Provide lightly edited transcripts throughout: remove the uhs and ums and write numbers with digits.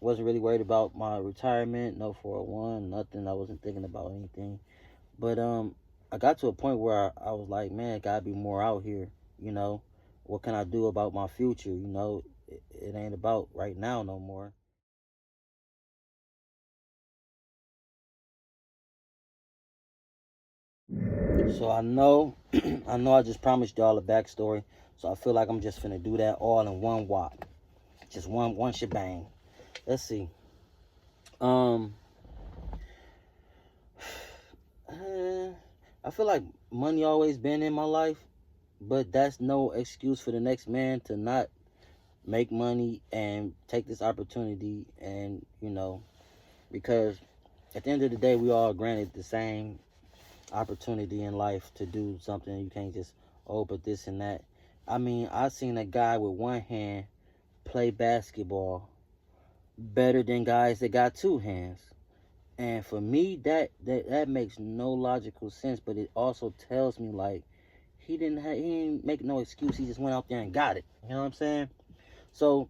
Wasn't really worried about my retirement, no 401, nothing. I wasn't thinking about anything. But I got to a point where I was like, man, gotta be more out here. You know, what can I do about my future? It ain't about right now no more. So I know, I know, I just promised y'all a backstory. So I feel like I'm just finna do that all in one whop, just one shebang. Let's see. Um, uh, I feel like money always been in my life, but that's no excuse for the next man to not make money and take this opportunity. And because at the end of the day, we all granted the same opportunity in life to do something. You can't just, oh, but this and that. I mean, I seen a guy with one hand play basketball better than guys that got two hands. And for me, that makes no logical sense. But it also tells me like he didn't make no excuse. He just went out there and got it. You know what I'm saying? So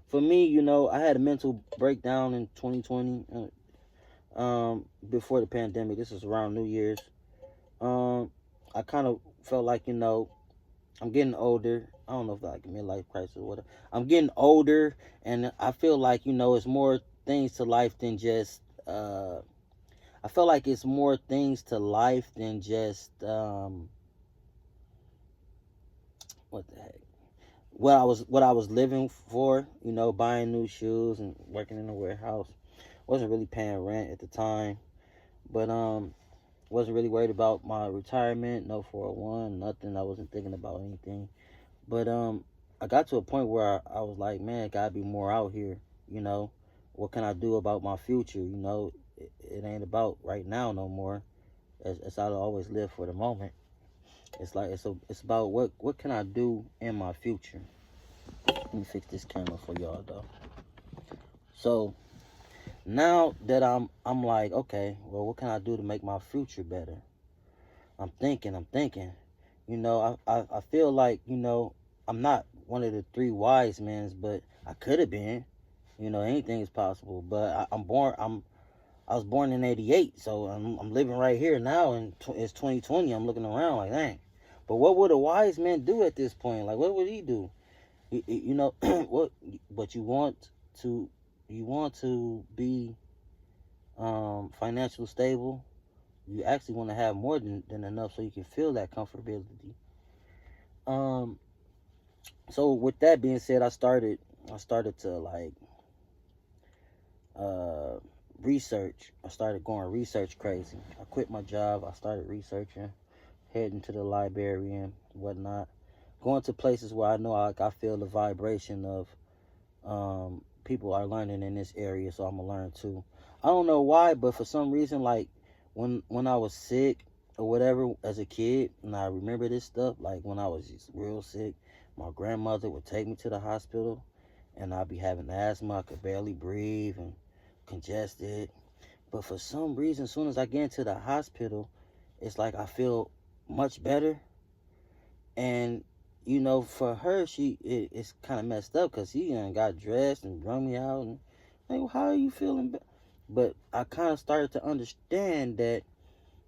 for me, I had a mental breakdown in 2020. Before the pandemic. This was around New Year's. I kind of felt like I'm getting older. I don't know if like midlife crisis or whatever. I'm getting older, and I feel like it's more things to life than just. I feel like it's more things to life than just what the heck. What I was living for. Buying new shoes and working in a warehouse. Wasn't really paying rent at the time, but wasn't really worried about my retirement, no 401, nothing. I wasn't thinking about anything. But I got to a point where I was like, man, gotta be more out here. You know, what can I do about my future? It ain't about right now no more. As I always live for the moment. It's like it's about what can I do in my future. Let me fix this camera for y'all though. So now that I'm like, okay, well, what can I do to make my future better? I'm thinking. I feel like, I'm not one of the three wise men, but I could have been. Anything is possible. But I was born in '88, so I'm living right here now, and it's 2020. I'm looking around like, dang. But what would a wise man do at this point? Like, what would he do? what? But to you want to be financially stable. You actually want to have more than enough so you can feel that comfortability. Um, so with that being said, I started to like uh research. I started going research crazy. I quit my job. I started researching, heading to the library and whatnot, going to places where I know I feel the vibration of people are learning in this area, so I'm gonna learn too. I don't know why, but for some reason, like when I was sick or whatever as a kid, and I remember this stuff, like when I was just real sick, my grandmother would take me to the hospital, and I'd be having asthma. I could barely breathe and congested. But for some reason, as soon as I get into the hospital, it's like I feel much better. And for her, it's kind of messed up because he got dressed and drug me out and like, well, how are you feeling? But I kind of started to understand that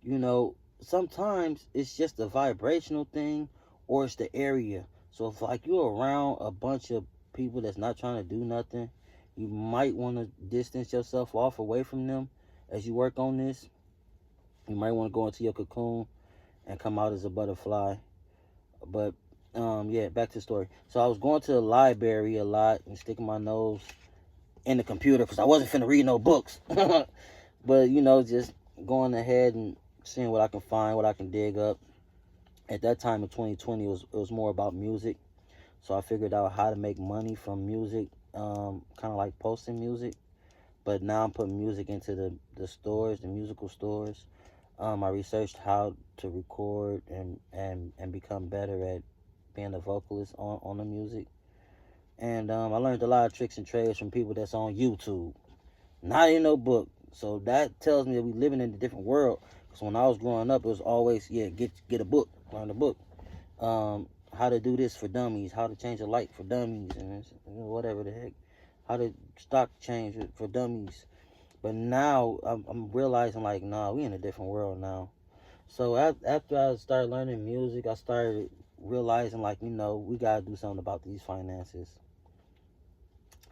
you know sometimes it's just a vibrational thing or it's the area. So if like you're around a bunch of people that's not trying to do nothing, you might want to distance yourself off away from them as you work on this. You might want to go into your cocoon and come out as a butterfly. But yeah, back to the story. So I was going to the library a lot and sticking my nose in the computer because I wasn't finna read no books. But just going ahead and seeing what I can find, what I can dig up. At that time in 2020, it was more about music. So I figured out how to make money from music, kind of like posting music. But now I'm putting music into the stores, the musical stores. I researched how to record and become better at being a vocalist on the music. And I learned a lot of tricks and trades from people that's on YouTube, not in no book. So that tells me that we living in a different world. Because when I was growing up, it was always, yeah, get a book, learn a book. How to do this for dummies, how to change a light for dummies, and whatever the heck. how to stock change for dummies. But now I'm realizing like, nah, we in a different world now. So after I started learning music, I started realizing like, we gotta do something about these finances.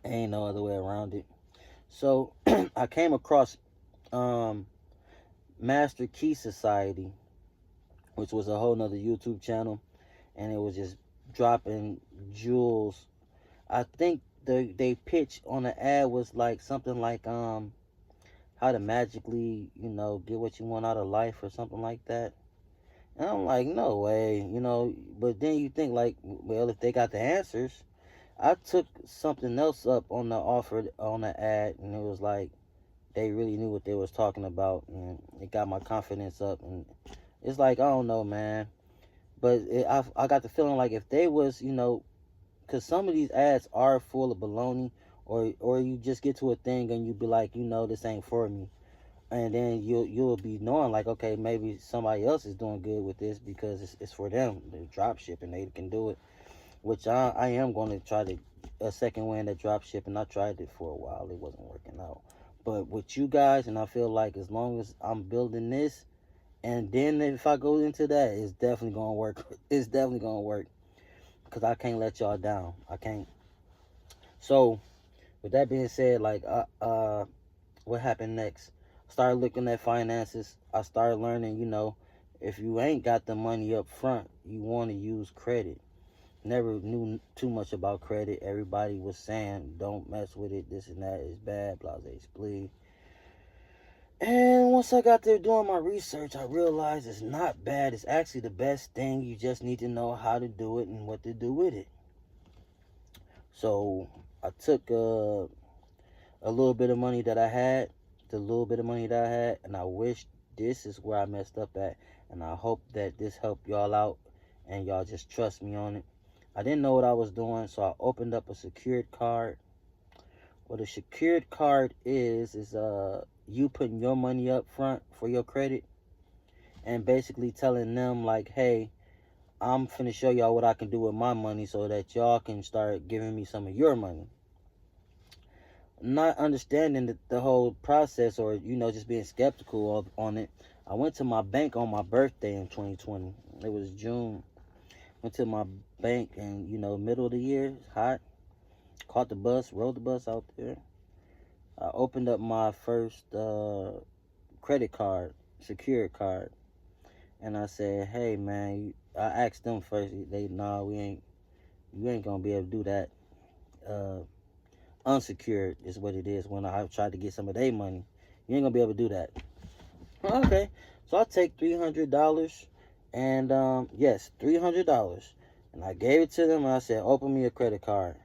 Ain't no other way around it. So I came across um, Master Key Society, which was a whole nother YouTube channel, and it was just dropping jewels. I think they pitch on the ad was like something like how to magically, get what you want out of life or something like that. And I'm like, no way. But then you think like, well, if they got the answers, I took something else up on the offer on the ad, and it was like they really knew what they was talking about, and it got my confidence up. And it's like, I don't know, man, but I got the feeling like if they was, because some of these ads are full of baloney, or you just get to a thing and you be like, this ain't for me, and then you'll be knowing like, okay, maybe somebody else is doing good with this because it's for them. They drop shipping, they can do it, which I am going to try to a second wind at drop shipping. I tried it for a while, it wasn't working out, but with you guys, and I feel like as long as I'm building this, and then if I go into that, it's definitely gonna work. It's definitely gonna work because I can't let y'all down. I can't. So with that being said, like what happened next? Started looking at finances. I started learning, if you ain't got the money up front, you want to use credit. Never knew too much about credit. Everybody was saying, don't mess with it. This and that is bad. Blase, splee. And once I got there doing my research, I realized it's not bad. It's actually the best thing. You just need to know how to do it and what to do with it. So I took a little bit of money that I had, and I wish this is where I messed up at. And I hope that this helped y'all out and y'all just trust me on it. I didn't know what I was doing, so I opened up a secured card. What a secured card is you putting your money up front for your credit and basically telling them like, hey, I'm finna show y'all what I can do with my money so that y'all can start giving me some of your money. Not understanding the whole process, or just being skeptical on it, I went to my bank on my birthday in 2020. It was June. Went to my bank and middle of the year, it's hot. Caught the bus, rode the bus out there. I opened up my first credit card, secured card, and I said, "Hey, man," I asked them first. They, "Nah, you ain't gonna be able to do that. Uh, Unsecured is what it is." When I tried to get some of their money, you ain't gonna be able to do that. Okay, so I take $300, and yes, $300, and I gave it to them. And I said, "Open me a credit card."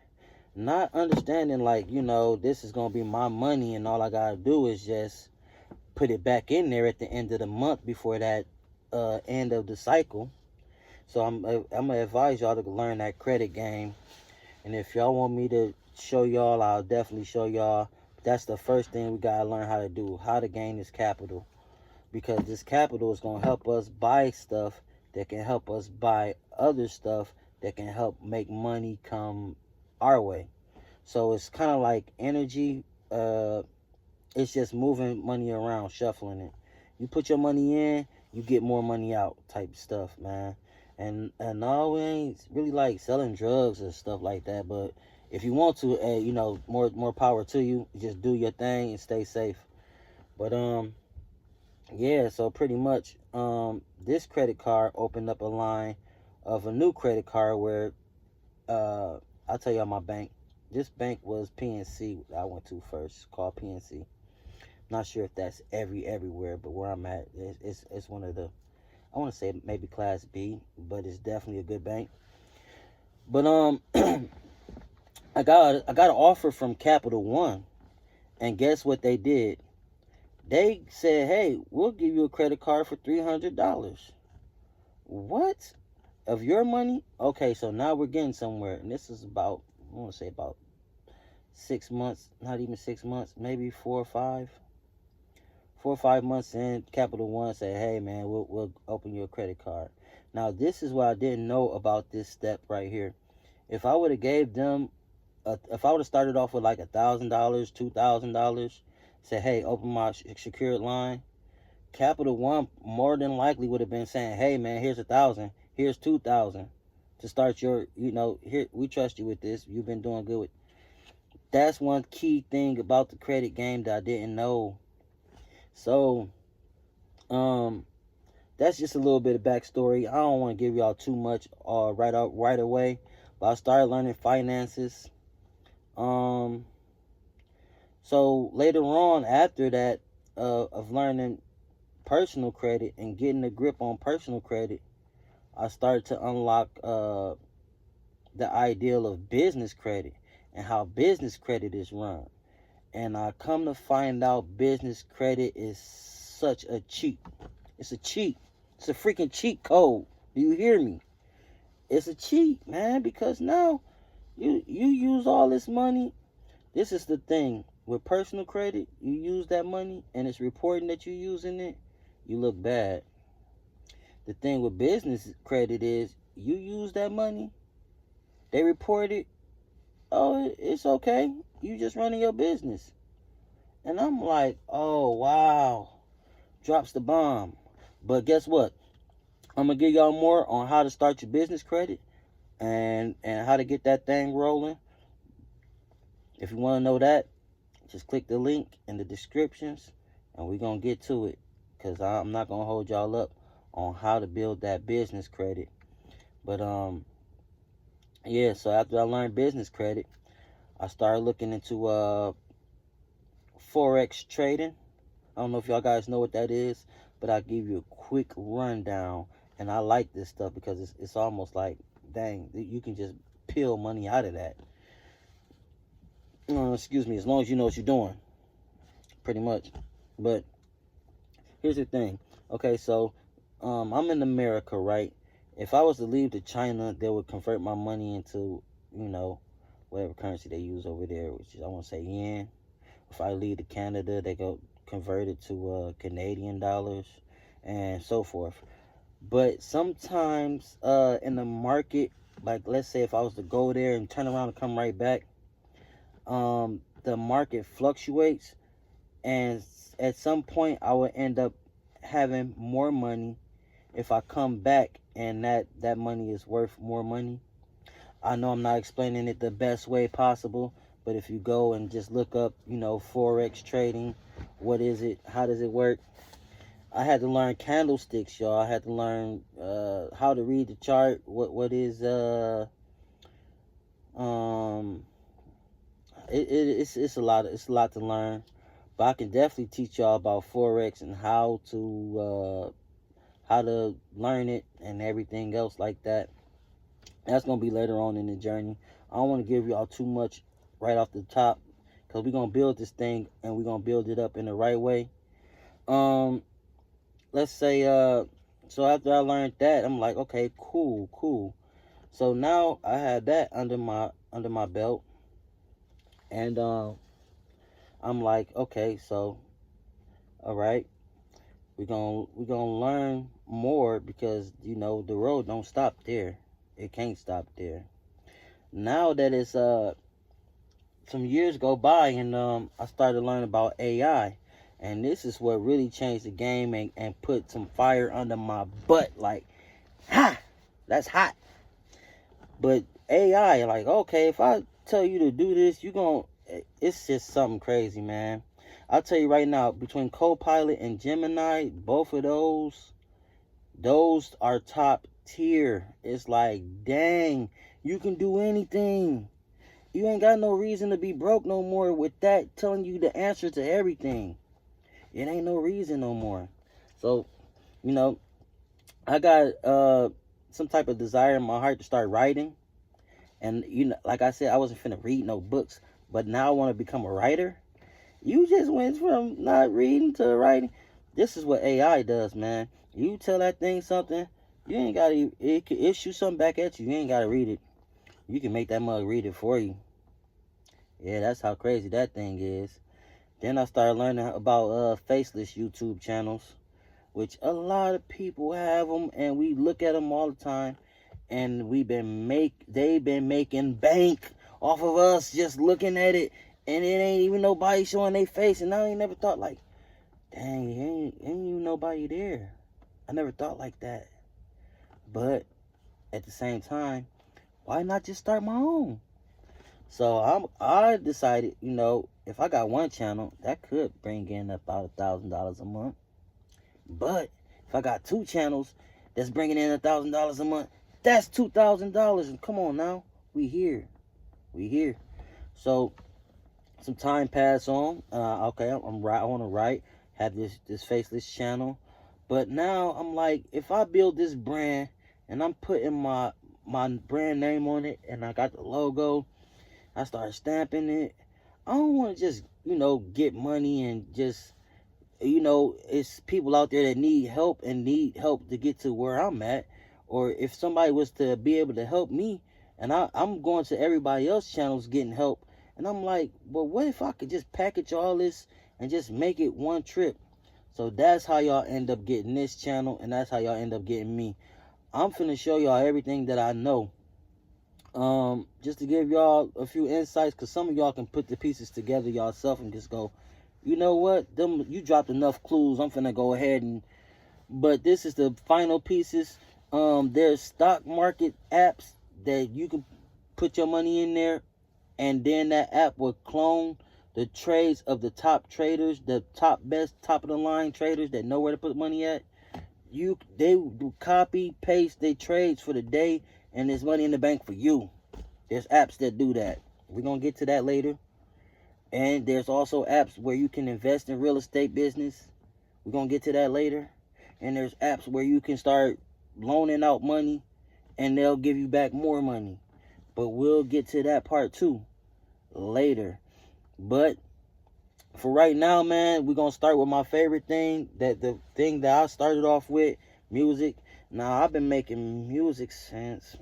Not understanding like, this is gonna be my money, and all I gotta do is just put it back in there at the end of the month before that end of the cycle. So I'm gonna advise y'all to learn that credit game, and if y'all want me to show y'all, I'll definitely show y'all. That's the first thing we gotta learn how to do, how to gain this capital, because this capital is gonna help us buy stuff that can help us buy other stuff that can help make money come our way. So it's kind of like energy. It's just moving money around, shuffling it. You put your money in, you get more money out, type stuff, man. And no, we ain't really like selling drugs or stuff like that. But if you want to, more power to you. Just do your thing and stay safe. But yeah. So pretty much, this credit card opened up a line of a new credit card where I'll tell y'all my bank. This bank was PNC. I went to first, called PNC. Not sure if that's everywhere, but where I'm at, it's one of the, I want to say maybe class B, but it's definitely a good bank. But I got an offer from Capital One, and guess what they did? They said, "Hey, we'll give you a credit card for $300." What? Of your money? Okay, so now we're getting somewhere, and this is about, I want to say about 6 months, not even 6 months, maybe 4 or 5 months in. Capital One said, "Hey, man, we'll open your credit card." Now, this is what I didn't know about this step right here. If I would have gave them if I would have started off with like $1,000, $2,000, said, hey, open my secured line, Capital One more than likely would have been saying, hey man, here's 1,000, here's 2,000 to start your, here, we trust you with this. You've been doing good with. That's one key thing about the credit game that I didn't know. So, that's just a little bit of backstory. I don't want to give y'all too much right away, but I started learning finances. So later on, after that, of learning personal credit and getting a grip on personal credit, I started to unlock the ideal of business credit and how business credit is run. And I come to find out business credit is such a cheat. It's a cheat. It's a freaking cheat code. Do you hear me? It's a cheat, man, because now you use all this money. This is the thing. With personal credit, you use that money and it's reporting that you're using it, you look bad. The thing with business credit is you use that money, they report it, oh, it's okay. You just running your business. And I'm like, oh, wow. Drops the bomb. But guess what? I'm going to give y'all more on how to start your business credit and how to get that thing rolling. If you want to know that, just click the link in the descriptions and we're going to get to it, because I'm not going to hold y'all up on how to build that business credit. But, yeah, so after I learned business credit, I started looking into Forex trading. I don't know if y'all guys know what that is, but I'll give you a quick rundown. And I like this stuff because it's almost like, dang, you can just peel money out of that. Excuse me, as long as you know what you're doing, pretty much. But here's the thing. Okay, so I'm in America, right? If I was to leave to China, they would convert my money into, whatever currency they use over there, which is, I want to say, yen. If I leave to Canada, they go convert it to Canadian dollars and so forth. But sometimes in the market, like let's say if I was to go there and turn around and come right back, the market fluctuates, and at some point I would end up having more money if I come back and that money is worth more money. I know I'm not explaining it the best way possible, but if you go and just look up, Forex trading, what is it? How does it work? I had to learn candlesticks, y'all. I had to learn how to read the chart. What is it's a lot to learn, but I can definitely teach y'all about Forex and how to learn it and everything else like that. That's gonna be later on in the journey. I don't want to give y'all too much right off the top, because we're gonna build this thing and we're gonna build it up in the right way. Let's say so after I learned that, I'm like, okay, cool. So now I had that under my belt, and I'm like, okay, so all right, we're gonna learn more, because the road don't stop there. It can't stop there. Now that it's some years go by, and I started learning about AI, and this is what really changed the game and put some fire under my butt. Like, that's hot. But AI, like, okay, if I tell you to do this, it's just something crazy, man. I'll tell you right now, between Copilot and Gemini, both of those are top tier. It's like, dang, you can do anything. You ain't got no reason to be broke no more with that telling you the answer to everything. It ain't no reason no more. So, I got some type of desire in my heart to start writing. And, like I said, I wasn't finna read no books, but now I want to become a writer. You just went from not reading to writing. This is what AI does, man. You tell that thing something, you ain't got to, it can issue something back at you. You ain't got to read it. You can make that mug read it for you. Yeah, that's how crazy that thing is. Then I started learning about faceless YouTube channels, which a lot of people have them, and we look at them all the time. And they've been making bank off of us just looking at it, and it ain't even nobody showing their face. And I ain't never thought like, dang, ain't even nobody there. I never thought like that. But at the same time, why not just start my own? So I decided, if I got one channel, that could bring in about $1,000 a month. But if I got two channels that's bringing in $1,000 a month, that's $2,000. And come on now, we here. So some time passed on. Okay, I'm right. I want to write. Have this faceless channel, but now I'm like, if I build this brand and I'm putting my brand name on it, and I got the logo, I start stamping it. I don't want to just get money and just it's people out there that need help to get to where I'm at. Or if somebody was to be able to help me, and I'm going to everybody else's channels getting help, and I'm like, well, what if I could just package all this and just make it one trip? So that's how y'all end up getting this channel, and that's how y'all end up getting me. I'm finna show y'all everything that I know. Just to give y'all a few insights, because some of y'all can put the pieces together yourself and just go, you know what, you dropped enough clues, I'm finna go ahead and, but this is the final pieces. There's stock market apps that you can put your money in there, and then that app will clone the trades of the top traders, the top of the line traders that know where to put money at. They do copy paste their trades for the day, and there's money in the bank for you. There's apps that do that. We're gonna get to that later. And there's also apps where you can invest in real estate business. We're gonna get to that later. And there's apps where you can start loaning out money, and they'll give you back more money. But we'll get to that part too later. But for right now, man, we're gonna start with my favorite thing, the thing that I started off with, music. Now, I've been making music since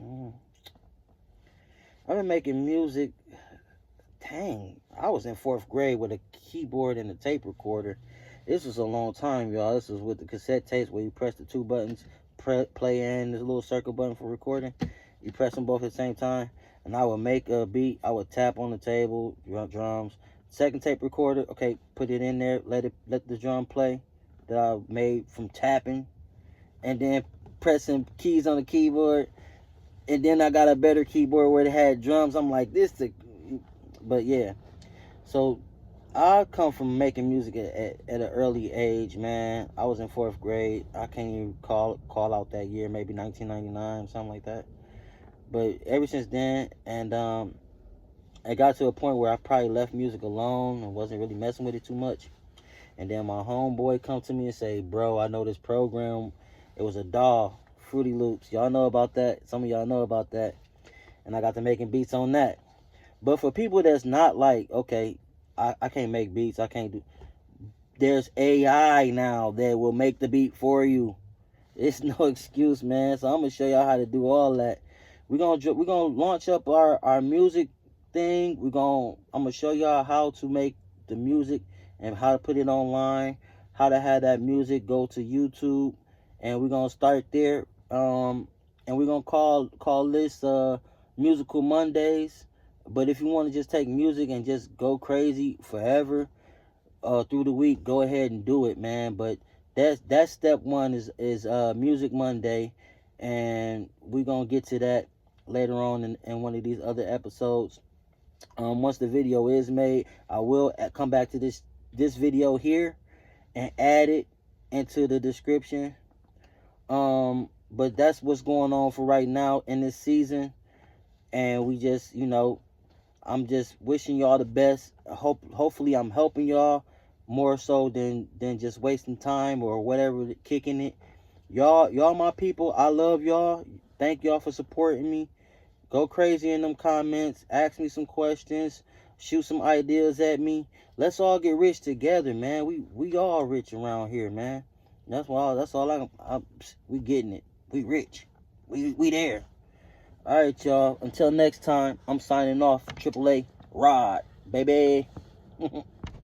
dang, I was in 4th grade with a keyboard and a tape recorder. This was a long time, y'all. This was with the cassette tapes where you press the two buttons, play, and there's a little circle button for recording. You press them both at the same time, and I would make a beat. I would tap on the table, drums. Second tape recorder, okay, put it in there, let the drum play that I made from tapping, and then pressing keys on the keyboard. And then I got a better keyboard where it had drums. I'm like, but yeah. So I come from making music at an early age, man. I was in 4th grade. I can't even call out that year, maybe 1999, something like that. But ever since then, and I got to a point where I probably left music alone and wasn't really messing with it too much. And then my homeboy come to me and say, bro, I know this program. It was a DAW, Fruity Loops. Y'all know about that. Some of y'all know about that. And I got to making beats on that. But for people that's not like, okay, I can't make beats, I can't do. There's AI now that will make the beat for you. It's no excuse, man. So I'm gonna show y'all how to do all that. We're gonna launch up our music thing. I'm gonna show y'all how to make the music and how to put it online, how to have that music go to YouTube, and we're gonna start there. And we're gonna call this Musical Mondays. But if you want to just take music and just go crazy forever through the week, go ahead and do it, man. But that's step one is Music Monday, and we're gonna get to that later on in one of these other episodes. Once the video is made, I will come back to this video here and add it into the description. But that's what's going on for right now in this season, and we just I'm just wishing y'all the best. Hopefully I'm helping y'all more so than just wasting time or whatever, kicking it. Y'all my people. I love y'all. Thank y'all for supporting me. Go crazy in them comments. Ask me some questions. Shoot some ideas at me. Let's all get rich together, man. We all rich around here, man. That's all we getting it. We rich. We there. All right, y'all. Until next time, I'm signing off. AAA Rod, baby.